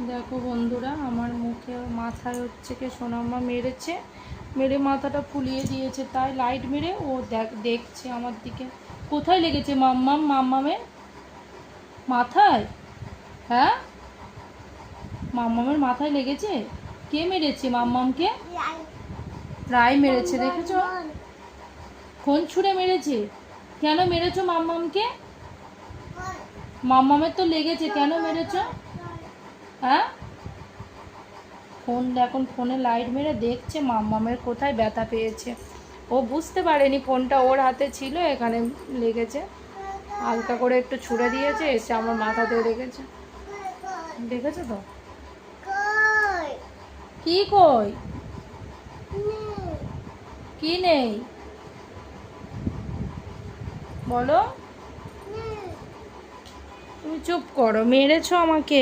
দেখো বন্ধুরা, আমার মুখে মাথায় হচ্ছে কি সোনাম্মা মেরেছে, মেরে মাথাটা ফুলিয়ে দিয়েছে, তাই লাইট মেরে ও দেখছে আমার দিকে। কোথায় লেগেছে মাম্মামের মাথায়? হ্যাঁ, মাম্মামের মাথায় লেগেছে। কে মেরেছে মাম্মামকে? রায় মেরেছে, দেখেছো? কোন ছুঁড়ে মেরেছে? কেন মেরেছো মাম্মামকে? মাম্মামের তো লেগেছে, কেন মেরেছো? হ্যাঁ, এখন ফোনে লাইট মেরে দেখছে মাম্মামের কোথায় ব্যথা পেয়েছে। ও বুঝতে পারেনি ফোনটা ওর হাতে ছিল, এখানে লেগেছে। হালকা করে একটু ছুঁড়ে দিয়েছে, এসে আমার মাথাতেও লেগেছে। দেখেছো তো? কি কই? কি নেই বলো? তুমি চুপ করো, মেরেছো আমাকে।